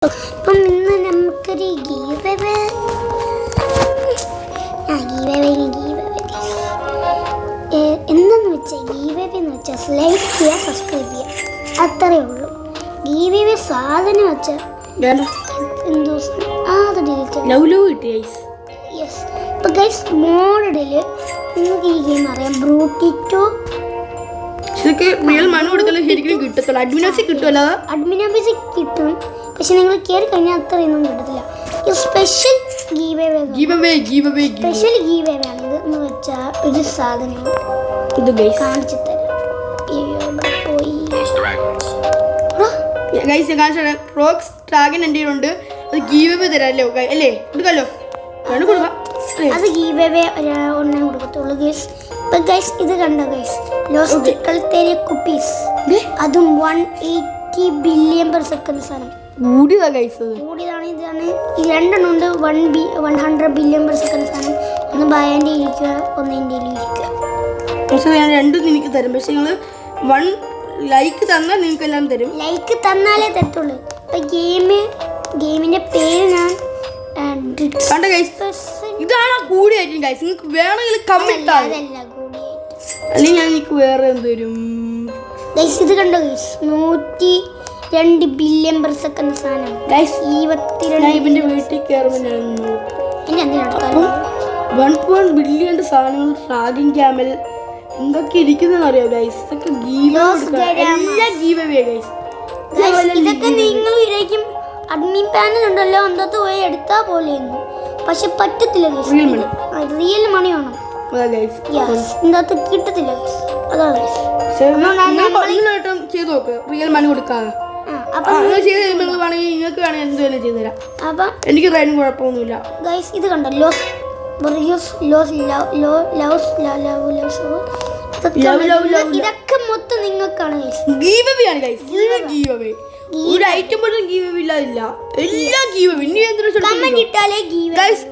അപ്പം ഇന്ന് നമുക്കൊരു ഗീവവേ എന്തെന്ന് വെച്ചാൽ ഗീവവേ എന്ന് വെച്ചാൽ ലൈക്ക് ചെയ്യുക, സബ്സ്ക്രൈബ് ചെയ്യുക, അത്രയേ ഉള്ളൂ. ഗീവവേ സാധനം വെച്ചാൽ എന്തോ അത് ഡിലീറ്റ് യെസ്. ഇപ്പം ഗൈസ് മോഡലിൽ നിങ്ങൾക്ക് ഈ ഗെയിം അറിയാം, ബ്രൂട്ടിറ്റോ അഡ്മിനാബിസി കിട്ടും. പക്ഷെ നിങ്ങൾ കയറി കഴിഞ്ഞാൽ അത്രയൊന്നും കിട്ടത്തില്ല. ഈ സ്പെഷ്യൽ സ്പെഷ്യൽ ഗീവേ ആണ് ഇത് എന്ന് വെച്ചാൽ ഒരു സാധനം ഇത് കാണിച്ചു തരാം. പോയി അത് ഗീവേ ഒന്നേ കൊടുക്കത്തുള്ളൂ ഗൈസ്. ഇപ്പൊ ഗൈസ് ഇത് കണ്ടോ ഗൈസ്, ലോസ്റ്റിക്കൽ തേരിയ കുപ്പീസ്, അതും 180 ബില്യൺ പെർ സെക്കൻഡ് സാധനം കൂടിയതാണ്. ഇതാണ് ഈ രണ്ടെണ്ണം ഉണ്ട് 100 ബില്യൺ പെർ സെക്കൻഡ് സാധനം. ഒന്ന് ബയൻ്റെ ഇരിക്കുക, ഒന്ന് ഇന്ത്യയിൽ ഇരിക്കുക. പക്ഷേ ഞാൻ രണ്ടും നിനക്ക് തരും. പക്ഷെ നിങ്ങൾ 1 ലൈക്ക് തന്നാൽ നിങ്ങൾക്ക് എല്ലാം തരും. ലൈക്ക് തന്നാലേ തരത്തുള്ളൂ. ഇപ്പൊ ഗെയിമിന്റെ പേര് ഞാൻ കണ്ട ഗൈസ്, ഇതാണ് കൂടിയായിരിക്കും ഗൈസ്. നിങ്ങൾക്ക് വേണമെങ്കിൽ കമന്റ് അല്ലെങ്കിൽ ഞാൻ എനിക്ക് വേറെ എന്തോരും ഗൈസ്. ഇത് കണ്ടോ ഗൈസ്, 102 ബില്യൺ പെർ സെക്കൻഡ് സാധനം ഗൈസ്. 22 ഇവന്റെ വീട്ടിൽ കയറുമ്പോൾ ഞാൻ 1 ബില്യൺ സാധനങ്ങൾ, ട്രാഗിങ് ക്യാമൽ എന്തൊക്കെ ഇരിക്കുന്നതെന്ന് അറിയോ ഗൈസ്. ഇതൊക്കെ ഗീവവേ ഗൈസ്. ഇതൊക്കെ നിങ്ങൾ വിചാരിക്കും അഡ്മിൻ പാനൽ ഉണ്ടല്ലോ അന്തത്ത് പോയി എടുത്താ പോലെയെന്ന്. പക്ഷെ പറ്റത്തില്ല ഗൈസ്, റിയൽ മണി വേണം. ഇതിനകത്ത് കിട്ടത്തില്ല. അതാണ് ചെയ്ത് നോക്ക്, റിയൽ മണി കൊടുക്കാതെ നിങ്ങൾക്ക് വേണമെങ്കിൽ എന്ത് തന്നെ ചെയ്തു തരാം. അപ്പൊ എനിക്ക് റൈനും കുഴപ്പമൊന്നുമില്ല ഗൈസ്. ഇത് കണ്ടോ, ഇതൊക്കെ മൊത്തം നിങ്ങൾക്കാണ് ഗൈസ്. ഗീവവേ ആണ് ഗൈസ്, ഫുൾ ഗീവവേ. ഒരു ഐറ്റം പോലും ഗീവവേ ഇല്ല, എല്ലാം ഗീവവേ. ഇനി എന്തൊരു കമന്റ് ഇട്ടാലേ ഗീവവേ ഗൈസ്.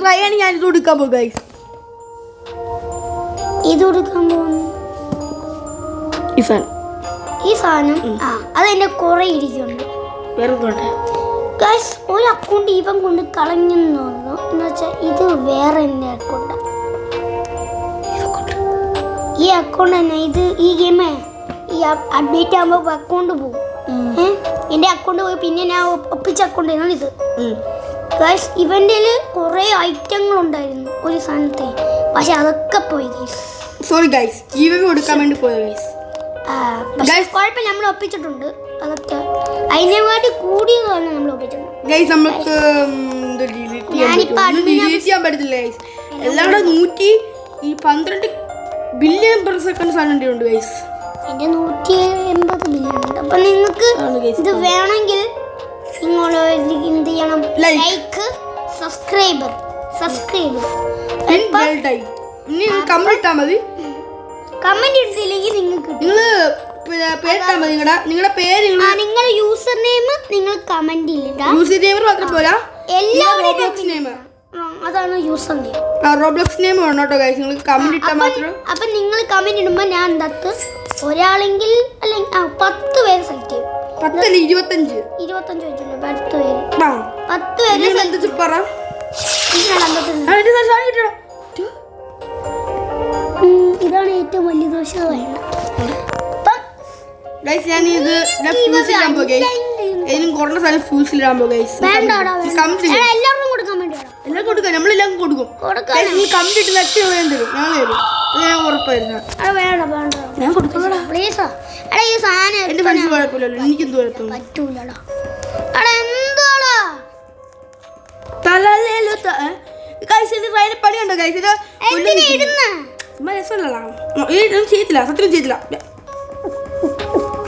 റയാണ് ഞാൻ ഇത് കൊടുക്കാൻ പോകും ഗൈസ്. ഇത് കൊടുക്കാൻ പോകുന്നു ഈ സാധനം. അതെന്റെ കുറെ ഇരിക്കുന്നുണ്ട് ഗൈസ്. ഒരു അക്കൗണ്ട് ഇവൻ കൊണ്ട് കളഞ്ഞെന്ന് തോന്നുന്നു. എന്ന് വെച്ചാൽ ഇത് വേറെ എൻ്റെ അക്കൗണ്ടാണ്. ഈ അക്കൗണ്ട് തന്നെ ഇത്. ഈ ഗെയിമേ ഈ അപ്ഡേറ്റ് ആകുമ്പോൾ അക്കൗണ്ട് പോകും. എൻ്റെ അക്കൗണ്ട് പോയി പിന്നെ ഞാൻ ഒപ്പിച്ച അക്കൗണ്ട് ആണ് ഇത് ഗൈസ്. ഇവൻ്റെ കുറേ ഐറ്റങ്ങൾ ഉണ്ടായിരുന്നു ഒരു സാധനത്തെ, പക്ഷെ അതൊക്കെ പോയി ഗൈസ്. സോറി ഗൈസ്, ഗീവവേ കൊടുക്കാൻ വേണ്ടി പോയ ഗൈസ്. കുഴപ്പമില്ല, നമ്മൾ ഒപ്പിച്ചിട്ടുണ്ട്. അതൊക്കെ അതിനെക്കാട്ടി കൂടിയതാണ് നമ്മൾ ഒപ്പിച്ചിട്ടുണ്ട് ഗൈസ്. നമുക്ക് ഡിലീറ്റ് ചെയ്യാൻ പറ്റത്തില്ല ഗൈസ്. എല്ലാവരുടെ 112 ബില്യൺ പെർ സെക്കൻഡ് സാധനം ഉണ്ട് ഗൈസ്. എൻ്റെ 180 ബില്യൺ ഉണ്ട്. അപ്പൊ നിങ്ങൾക്ക് ഇത് വേണമെങ്കിൽ നിങ്ങൾ എന്ത് ചെയ്യണം? ലൈക്ക്, സബ്സ്ക്രൈബ് കമന്റ് മതി. കമന്റ് ഇട്ടില്ലെങ്കിൽ നിങ്ങൾക്ക് നിങ്ങളുടെ പേര്, നിങ്ങളുടെ യൂസർ നെയിം നിങ്ങൾ കമന്റ് ഇല്ല. യൂസർ നെയിം മാത്രം പോരാ, എല്ലാവരുടെയും അതാണ് യൂസർ നെയിം. റോബ്ലോക്സ് നെയിം വേണം കേട്ടോ ഗൈസ്. നിങ്ങൾ കമന്റ് ഇട്ടാൽ മാത്രം. അപ്പൊ നിങ്ങൾ കമന്റ് ഇടുമ്പോൾ ഞാൻ എന്താ ഒരാളെങ്കിൽ അല്ലെങ്കിൽ 10 പേര് സെലക്ട് ചെയ്യും. 10 അല്ല 25 വെച്ചിട്ടുണ്ട്. 10 പേര് പറ. ഇതാണ് ഏറ്റവും വലിയ ദോഷം. ഞാൻ ഇത് ഫ്യൂസിലിടാൻ പോകും ഗൈസ്. ഇതിനും കുറഞ്ഞ സ്ഥലം ഫ്യൂസിലിടാൻ പോകും ഗൈസ്. എല്ലാം കൊടുക്കാം, നമ്മളെല്ലാം കൊടുക്കും. കമന്റ് ഇട്ട് നട്ടി വേണം തരും, ഞങ്ങൾ തരും. ഞാൻ ഉറപ്പായിരുന്നു. ഞാൻ കൊടുക്കാം. എന്റെ ഫ്രണ്ട്സ് കുഴപ്പമില്ലല്ലോ, എനിക്കെന്ത് കുഴപ്പമില്ല. പണിയുണ്ടോ ഗൈസ്? ചെയ്തില്ല, സത്യം ചെയ്തില്ല.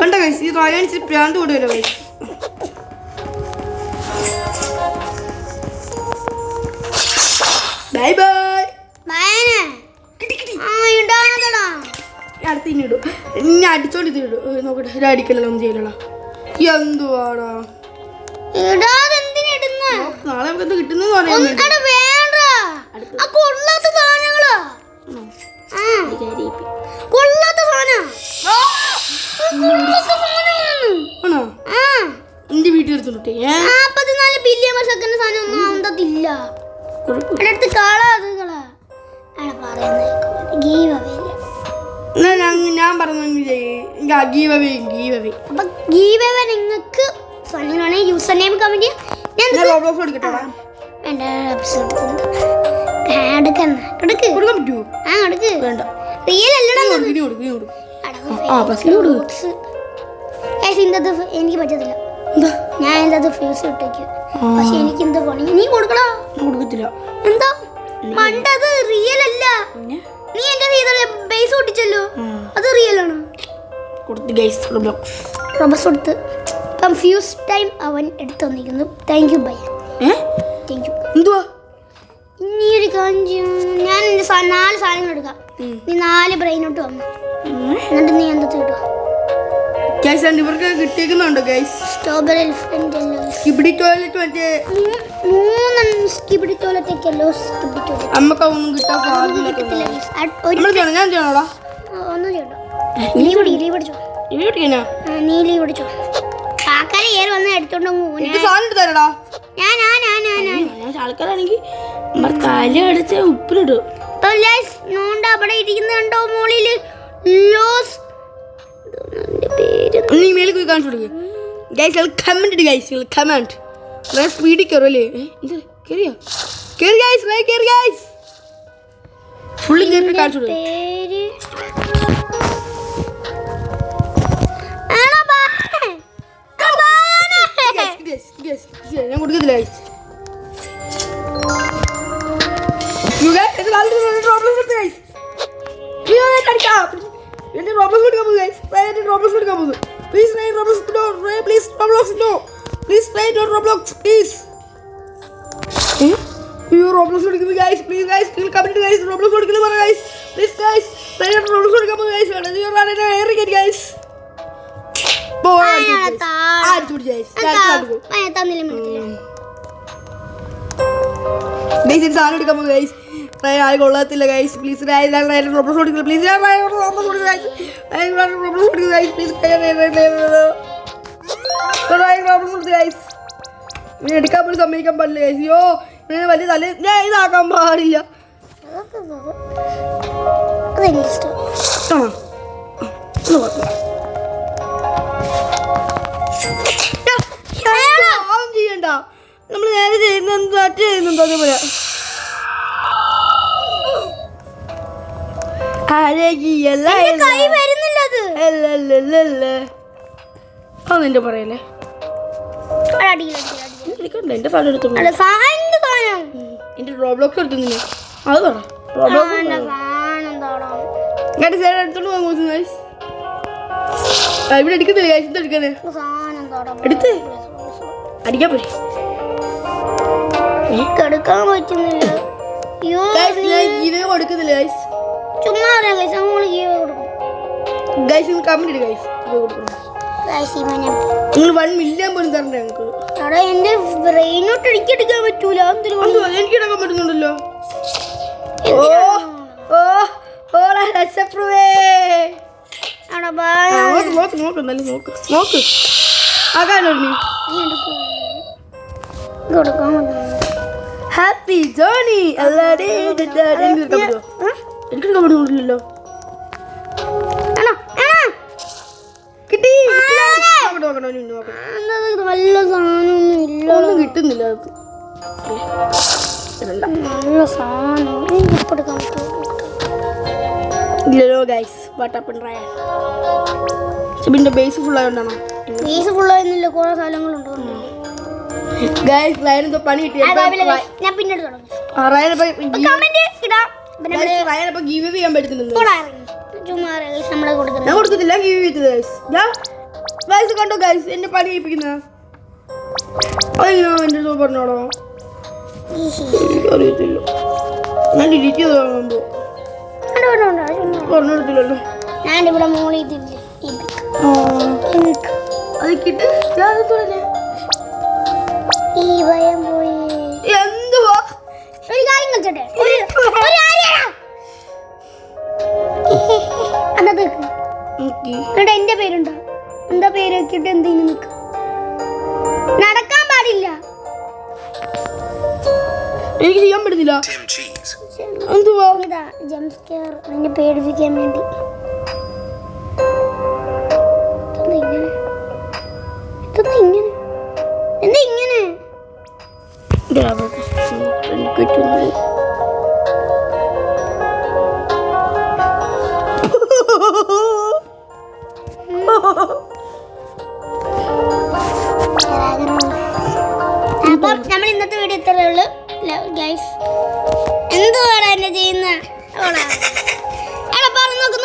കണ്ട ഗൈസ്, ഈ റയാൻസ് പ്രാന്ത് കൊടുക്കല്ലോ ഗൈസ്. Bye bye. അടുത്ത് ഇനി ഇടും. ഇനി അടിച്ചോണ്ട് ഇത് ഇടും. നോക്കട്ടെ, അടിക്കലല്ലോ, ഒന്നും ചെയ്യലോ. എന്തുവാടാ നാളെ നമുക്ക് എന്ത് കിട്ടുന്ന പറയാൻ വേണ്ടി. ആണോ? എന്റെ വീട്ടിൽ എടുത്തോട്ടെ. ബില്യൺ പെർ സെക്കൻഡ് സാധനം ഒന്നും ആവണ്ടതില്ല. അടുത്ത് കളാ ഞാൻ പറഞ്ഞു നിങ്ങൾക്ക് യൂസർ നെയിം കമന്റ് എനിക്ക് പറ്റത്തില്ല. ഞാൻ എന്താ ഫേസ് ഇട്ടേക്ക്. പക്ഷെ എനിക്ക് എന്താ പണി നീ കൊടുക്കടാ. കൊടുക്കത്തില്ല. എന്താ മണ്ടത് റിയൽ അല്ല. നീ എന്റെ ബേസ് ഒട്ടിച്ചല്ലോ, അത് റിയൽ ആണ്. റോബസ് കൊടുത്ത് കൺഫ്യൂസ് ടൈം അവൻ എടുത്തു വന്നിരിക്കുന്നു. Thank you bye. Thank you. എന്തുവാ ഇനി ഒരു കാര്യം, ഞാൻ എന്റെ 4 സാധനങ്ങൾ എടുക്കാം. നീ 4 ബ്രെയിനോട്ട് വന്നു. എന്നിട്ട് നീ എന്താ കിട്ടുക? ഇവർക്ക് കിട്ടിയേക്കുന്നുണ്ടോ guys? Strawberry elephant skibidi toilet മറ്റേ 3 സ്കിബിഡി ടോയ്ലറ്റൊക്കെയല്ലോ. സ്കിബിഡി ടോയ്ലറ്റ് അമ്മക്കൊന്നും കിട്ടാൻ സാധ്യത. ഞാൻ ചെയ്യണോടാ? ഒന്നും ചെയ്യണ്ട. ലീവ് അടിച്ചോ. നീ ലീവ് അടിച്ചോ. ആൾക്കാരെ ഏറെ വന്ന് എടുത്തോണ്ട് തരടാ. ആൾക്കാരാണെങ്കിൽ തലയടിച്ച് ഉപ്പിലിടും. അവിടെ ഇരിക്കുന്ന കണ്ടോ മോളില് ലോസ് നീ മേളിൽ പോയി കാണിച്ചു കൊടുക്കുക. ഗൈസ് കമന്റ് ഇട് ഗൈസ്, കമന്റ്. ഞാൻ സ്പീഡിൽ കയറുമല്ലേ? ഇത് കയറിയോ? കയറി ഗൈസ്, കയറി ഗൈസ്. ഫുള്ളി കയറി കാണിച്ചു കൊടുക്കുക. ഞാൻ കൊടുക്കത്തില്ല ഗൈസ്. Roblox എടുക്കാൻ പോകുന്നു guys. Roblox എടുക്കാൻ പോകുന്നു. Please Roblox no. Please Roblox no. Please Roblox please. You Roblox എടുക്കുന്നു guys. Please guys, comment guys. Roblox എടുക്കുന്നു പറ guys. Please guys, Roblox എടുക്കാൻ പോകുന്നു guys. You run in every get guys. Guys, it's all എടുക്കാൻ പോകുന്നു guys. I കൊള്ളത്തില്ല guys. Please റോബോസ് ഓടിക്കില്ല. പ്ലീസ് റോബോസ് ഓടിക്കില്ല ഗൈസ്. റോബോസ് ഓടിക്കില്ല ഗൈസ്. പ്ലീസ് റോബോസ് ഓടിക്കില്ല ഗൈസ്. ഇനി എടുക്കാൻ പോലും സമ്മതിക്കാൻ പാടില്ല ഗൈസ്. അയ്യോ ഇങ്ങനെ വലിയ തല ഞാൻ ഇതാക്കാൻ പാടില്ല. ചെയ്യണ്ട. നമ്മൾ നേരെ ചെയ്യുന്നുണ്ടോ അതേപോലെ നിന്റെ പറയല്ലേ. എന്റെ സാധനം എടുത്തു. എന്റെ റോബ്ലോക്സ് എടുത്തു. അത് പറ. എടുത്തോണ്ട് പോകുന്നു ഗൈസ്. ഇവിടെ അടിക്കുന്നില്ല ഗൈസ്. ഇത് എടുക്കണേ എടുത്ത് അടിക്കാൻ പോയി. എടുക്കാൻ പറ്റുന്നില്ല. കൊടുക്കുന്നില്ല ഗൈസ്. ചുമ്മാ നിങ്ങൾ 1 മില്യൺ പോലും തരണ്ടേ ഞങ്ങൾക്ക്? എന്റെ ബ്രെയിനോട്ട് എടുക്കാൻ പറ്റൂല. എനിക്ക് എടുക്കാൻ പറ്റുന്നുണ്ടല്ലോ. ഹാപ്പി ജേർണി എനിക്ക് പറ്റുന്നില്ലല്ലോ. കിട്ടി നല്ല സാധനമൊന്നും ഒന്നും കിട്ടുന്നില്ല. നല്ല സാധനം ഇല്ലല്ലോ ഗൈസ്. ഷിബിന്റെ ബേസ് ഫുൾ ആയതുകൊണ്ടാണോ? ബേസ് ഫുള്ളായിരുന്നില്ല, കുറെ സ്ഥലങ്ങളുണ്ട്. ഗൈസ് റയനൊക്കെ പണി കിട്ടി. ഞാൻ പിന്നീട് ഗീവ് ചെയ്യാൻ പറ്റുന്നുണ്ട്. ഞാൻ കൊടുക്കത്തില്ല. ഗീവ് ചെയ്തത് ഗൈസ് കണ്ടോ ഗൈസ് എന്നെ പണി ചെയ്യിപ്പിക്കുന്ന അതെങ്ങനെയാ എന്റെ അടുത്ത് പറഞ്ഞോടോ? അറിയത്തില്ല. ഞാൻ ഡിലീറ്റ് ചെയ്തോ പറഞ്ഞെടുത്തില്ലല്ലോ. ഞാൻ ഇവിടെ മോളിൽ അത് കിട്ടി. ഈ ഭയം പോയി. എന്തുവാ ഒരു കാര്യം കളിച്ചോട്ടെ. എന്റെ പേരുണ്ടോ? എന്താ പേര് വെച്ചിട്ട് എന്തെങ്കിലും നിൽക്കും. നടക്കാൻ പാടില്ല. എനിക്ക് ചെയ്യാൻ പറ്റുന്നില്ല. എന്തുവാ ഇതാ ജംപ് സ്കെയർ നിന്നെ പേടിപ്പിക്കാൻ വേണ്ടി. എന്താ ഇങ്ങനെ അപ്പം നമ്മൾ ഇന്നത്തെ വീഡിയോ ഇത്രയേ ഉള്ളൂ ഗൈസ്. എന്തുവാടാ എന്നെ ചെയ്യുന്ന നോക്ക്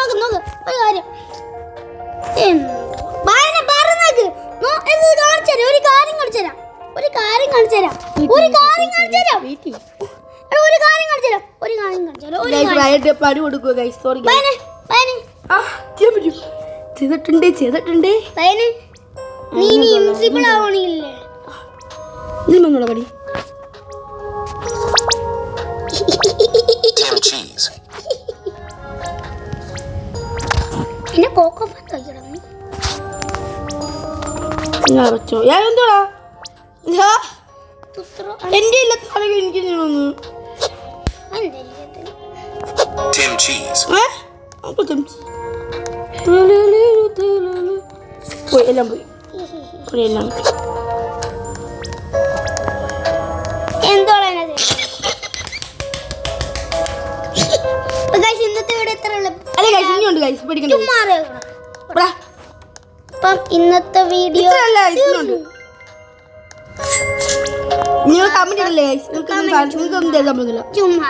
ഒരു കാര്യം പണി കൊടുക്കുക ഗൈസ്. സോറി ചെയ്തിട്ടുണ്ട്. നീ ഇൻസിബിൾ ആവണില്ലേ? നീ വന്നോളൂ പണി. പിന്നെ കോക്കോ കഴിക്കണം. വെച്ചോ ഞാൻ എന്തോടാ എന്റെ ഇല്ല എനിക്ക് പോയി എല്ലാം പോയി എല്ലാം എന്തോളാ ഇന്നത്തെ വീഡിയോ ഇത്ര അപ്പം ഇന്നത്തെ വീഡിയോ നിങ്ങൾ കമന്റ് ഇടല്ലേ ചുമ്മാ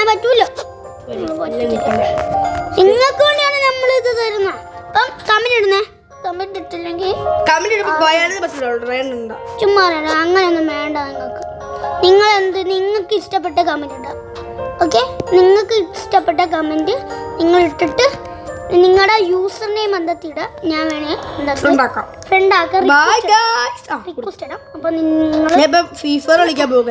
പറ്റൂല നിങ്ങൾക്ക് വേണ്ടിയാണ് നമ്മൾ ഇത് തരുന്നത്. അപ്പം കമന്റ് ഇടുന്നേ. കമന്റ് ഇട്ടില്ലെങ്കിൽ ചുമ്മാ അങ്ങനെയൊന്നും വേണ്ട. നിങ്ങൾക്ക് ഇഷ്ടപ്പെട്ട കമന്റ് ഇടാം. ഓക്കെ, നിങ്ങൾക്ക് ഇഷ്ടപ്പെട്ട കമന്റ് നിങ്ങൾ ഇട്ടിട്ട് നിങ്ങളുടെ യൂസർ നെയിം എന്താ ഞാൻ വേണേ ഫ്രണ്ട് ആക്കാം റിക്വസ്റ്റ് ഇടാം. അപ്പൊ നിങ്ങൾ FIFA കളിക്കാൻ പോകും.